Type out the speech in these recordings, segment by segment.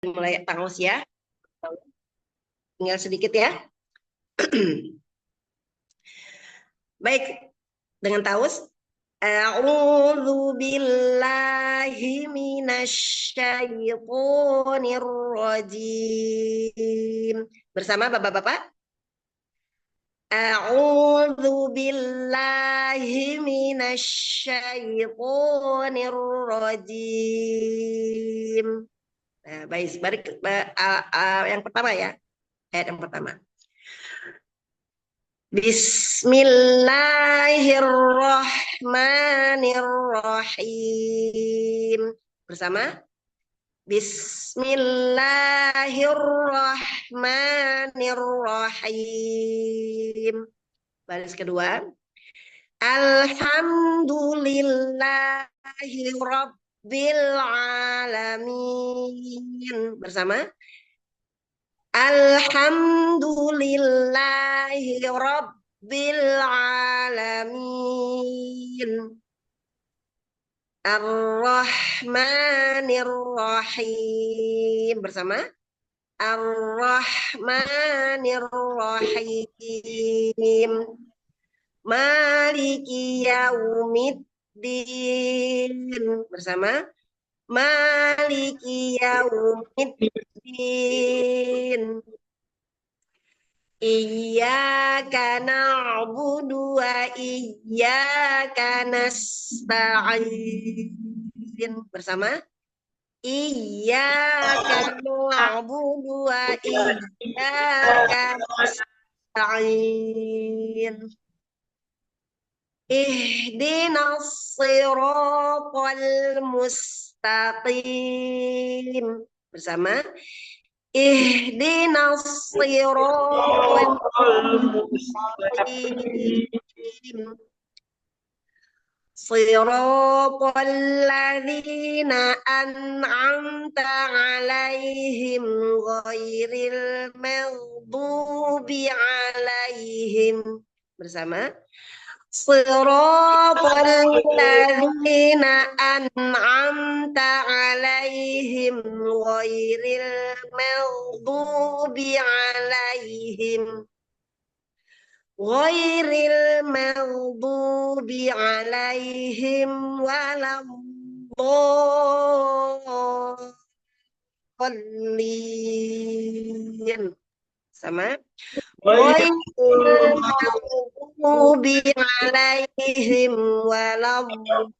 mulai Taus ya. Tinggal sedikit ya. Baik, dengan Taus. A'udzu billahi minasyaitonir rajim. Bersama Bapak-bapak. A'udzu billahi minasyaitonir rajim. Nah, baik, balik yang pertama ya. Ayat yang pertama. Bismillahirrahmanirrahim. Bersama. Bismillahirrahmanirrahim. Baris kedua. Alhamdulillahi rabbil alamin. Bersama. Alhamdulillahi rabbil alamin. Ar-Rahmanir-Rahim. Bersama. Ar-Rahmanir-Rahim. Maliki yaumiddin. Bersama. Maliki yaumiddin. Iyyaka na'budu wa iyyaka nasta'in. Bersama. Iyyaka na'budu wa iyyaka nasta'in. Ihdinas siratal mustaqim. Bersama. Ihdinas siratal mustaqim. Siratal ladzina an'amta 'alaihim ghairil maghdubi 'alaihim. Bersama. Siratal ladzina an'amta 'alaihim ghairil maghdubi 'alaihim ghairil maghdubi 'alaihim waladdallin. Sama. Ghairil maghdubi 'alaihim waladdallin.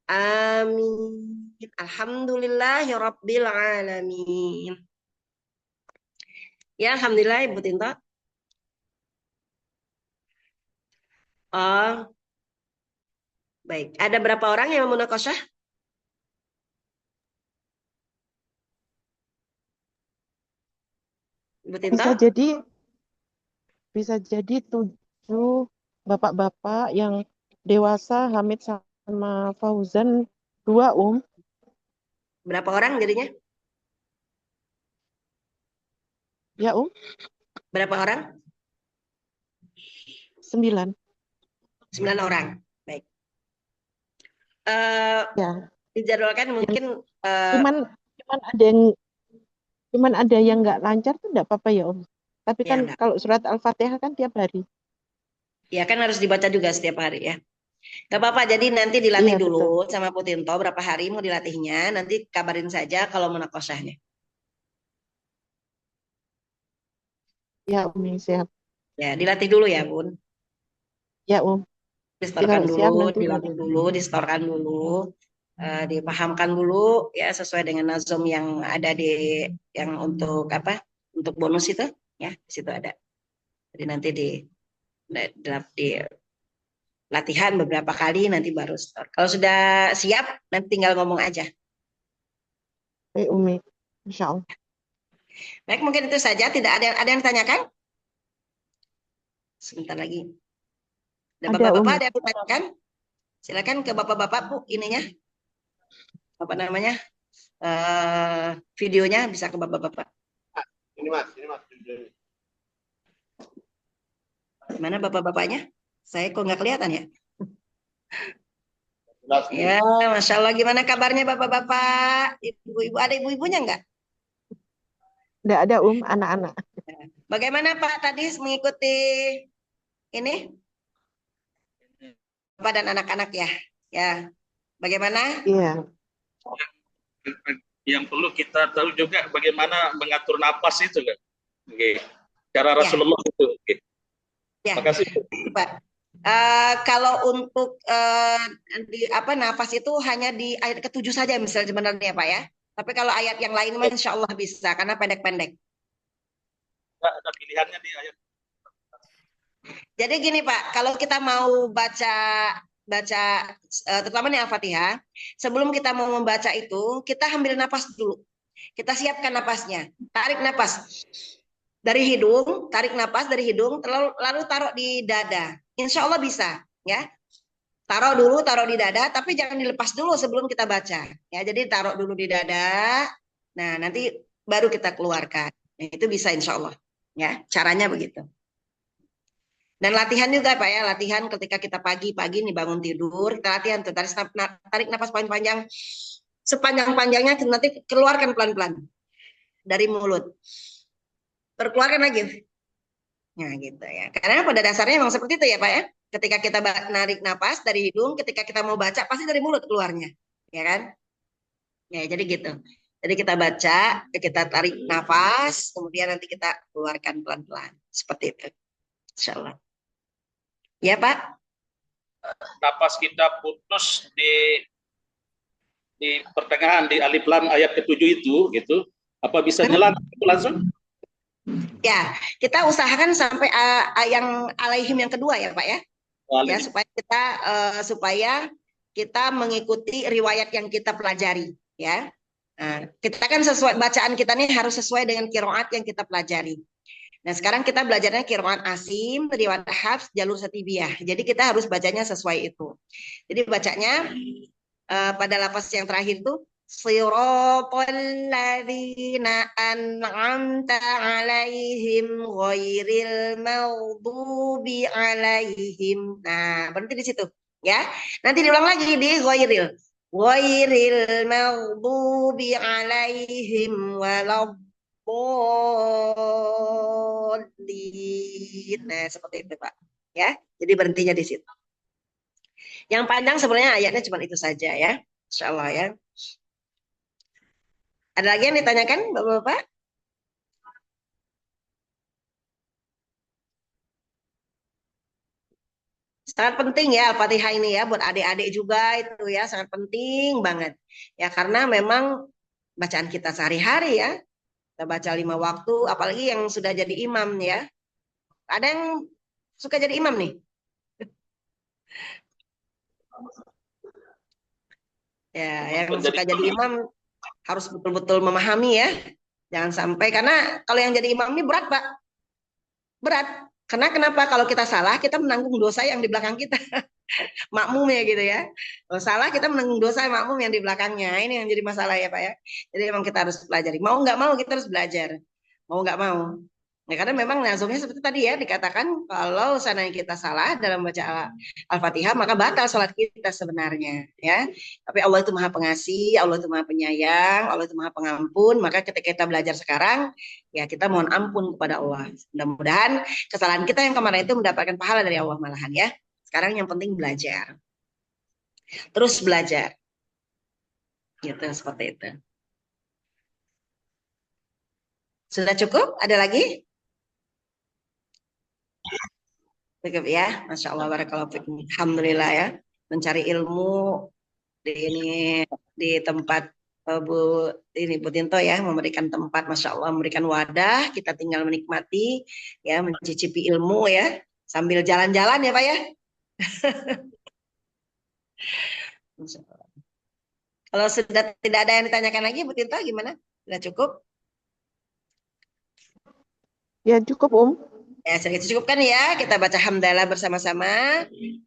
Amin. Alhamdulillahirabbil alamin. Ya, alhamdulillah Ibu Tinta. Oh, baik. Ada berapa orang yang mau munaqasyah? Ibu Tinta? Bisa jadi 7 bapak-bapak yang dewasa, Hamid sama Fauzan 2 Berapa orang jadinya? Ya Berapa orang? 9. 9 orang. Baik. Ya. Dijadwalkan mungkin Cuman ada yang ada yang nggak lancar tuh nggak apa-apa ya Tapi ya kan enggak. kalau surat Al-Fatihah kan tiap hari. Ya kan harus dibaca juga setiap hari ya. Gak apa-apa, jadi nanti dilatih Iya, dulu betul. sama Putinto berapa hari mau dilatihnya, nanti kabarin saja kalau munaqasyahnya. Ya siap. Ya, dilatih dulu ya, Bun. Ya Distorkan dulu, siap nanti. dilatih dulu, distorkan dulu, dipahamkan dulu ya sesuai dengan nazom yang ada di yang untuk apa? Untuk bonus itu ya, di situ ada. Jadi nanti di latihan beberapa kali nanti baru store. Kalau sudah siap nanti tinggal ngomong aja. Umi, Insya Allah. Baik, mungkin itu saja. Tidak ada yang ditanyakan? Sebentar lagi. Ada bapak-bapak ada yang ditanyakan? Silakan ke bapak-bapak Bu ininya. Apa namanya? Videonya bisa ke bapak-bapak. Ini Mas videonya. Mana bapak-bapaknya? Saya kok nggak kelihatan ya? Ya, Masya Allah. Gimana kabarnya Bapak-bapak? Ibu-ibu, ada ibu-ibunya enggak? Nggak ada anak-anak. Bagaimana Pak tadi mengikuti ini Bapak dan anak-anak ya? Ya, bagaimana? Iya, Yang perlu kita tahu juga bagaimana mengatur napas itu kan. Oke. Cara Ya, Rasulullah itu. Oke. ya, Terima kasih. Pak. Kalau untuk di apa nafas itu hanya di ayat ke-7 saja misalnya sebenarnya Pak ya. Tapi kalau ayat yang lain Insya Allah bisa karena pendek-pendek. Ada pilihannya di ayat. Jadi gini Pak, kalau kita mau baca baca terutama nih Al-Fatihah, sebelum kita mau membaca itu, kita ambil napas dulu. Kita siapkan napasnya. Tarik napas dari hidung, tarik napas dari hidung, lalu taruh di dada. Insya Allah bisa, ya. Taruh di dada, tapi jangan dilepas dulu sebelum kita baca. Ya, jadi taruh dulu di dada. Nah, nanti baru kita keluarkan. Nah, itu bisa insya Allah. Ya, caranya begitu. Dan latihan juga Pak ya, latihan ketika kita pagi-pagi nih bangun tidur, kita latihan tuh, tarik napas panjang-panjang, sepanjang-panjangnya nanti keluarkan pelan-pelan dari mulut. Terkeluarkan lagi. Nah gitu ya. Karena pada dasarnya memang seperti itu ya Pak ya. Ketika kita narik napas dari hidung, ketika kita mau baca pasti dari mulut keluarnya. Ya kan? Ya jadi gitu. Jadi kita baca, kita tarik nafas, kemudian nanti kita keluarkan pelan-pelan. Seperti itu. Insya Allah. Ya Pak? Napas kita putus di pertengahan di alif lam ayat ke-7 itu gitu. Apa bisa nyelang langsung? Ya, kita usahakan sampai yang alaihim yang kedua ya Pak ya. Ya supaya kita mengikuti riwayat yang kita pelajari ya. Nah, kita kan sesuai bacaan kita nih harus sesuai dengan qiraat yang kita pelajari. Nah, sekarang kita belajarnya qiraat Asim, riwayat Hafs, jalur Satibiyah. Jadi kita harus bacanya sesuai itu. Jadi bacanya pada lafaz yang terakhir itu siratal ladzina an'amta 'alaihim ghairil maghdubi alaihim. Nah, berhenti di situ ya. Nanti diulang lagi di ghairil maghdubi alaihim waladdallin. Nah, seperti itu, Pak. Ya. Jadi berhentinya di situ. Yang panjang sebenarnya ayatnya cuma itu saja ya. Insya Allah ya. Ada lagi yang ditanyakan Bapak-Bapak? Sangat penting ya Al-Fatihah ini ya buat adik-adik juga itu ya sangat penting banget. Ya karena memang bacaan kita sehari-hari ya. Kita baca 5 waktu apalagi yang sudah jadi imam ya. Ada yang suka jadi imam nih? Ya, yang suka jadi imam harus betul-betul memahami ya. Jangan sampai karena kalau yang jadi imam ini berat, Pak. Berat. Karena kenapa? Kalau kita salah, kita menanggung dosa yang di belakang kita. Makmum ya gitu ya. Kalau salah, kita menanggung dosa makmum yang di belakangnya. Ini yang jadi masalah ya Pak ya. Jadi memang kita harus pelajari. Mau nggak mau kita harus belajar. Mau nggak mau. Ya, karena memang nazumnya seperti tadi ya dikatakan kalau seandainya kita salah dalam baca Al-Fatihah maka batal sholat kita sebenarnya ya. Tapi Allah itu Maha Pengasih, Allah itu Maha Penyayang, Allah itu Maha Pengampun. Maka ketika kita belajar sekarang ya kita mohon ampun kepada Allah. Mudah-mudahan kesalahan kita yang kemarin itu mendapatkan pahala dari Allah malahan ya. Sekarang yang penting belajar. Terus belajar. Gitu seperti itu. Sudah cukup? Ada lagi? Cukup ya, Masya Allah, barakallahu fikum. Alhamdulillah ya, mencari ilmu di tempat Bu Tinto ya, memberikan tempat, Masya Allah, memberikan wadah, kita tinggal menikmati, ya, mencicipi ilmu ya, sambil jalan-jalan ya Pak ya. Kalau sudah tidak ada yang ditanyakan lagi, Bu Tinto gimana? Sudah cukup? Ya cukup Ya, sedikit cukupkan ya. Kita baca hamdalah bersama-sama.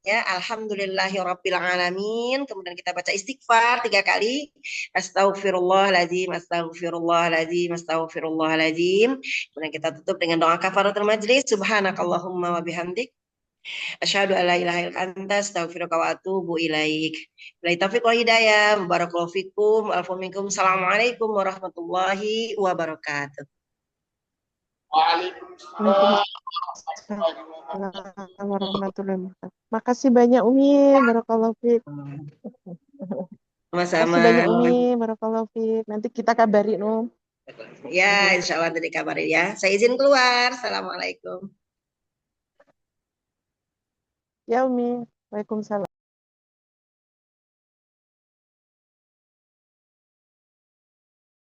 Ya, alhamdulillahirabbil alamin. Kemudian kita baca istighfar 3 kali. Astaghfirullahaladzim, astaghfirullahaladzim, astaghfirullahaladzim. Kemudian kita tutup dengan doa kafaratul majlis. Subhanakallahumma wa bihamdik. Asyhadu alla ilaha illa anta astaghfiruka wa atubu ilaik. Billahi taufiq wal hidayah. Barakallahu fikum. Alfu minkum. Assalamualaikum warahmatullahi wabarakatuh. Waalaikumsalam Waalaikumsalam warahmatullahi wabarakatuh. Makasih banyak Umi, barakallahu fiik. Makasih Sama-sama. banyak Umi, barakallahu fiik. Nanti kita kabarin Om. Ya, insya Allah nanti kabarin ya. Saya izin keluar. Assalamualaikum. Ya Umi, Waalaikumsalam.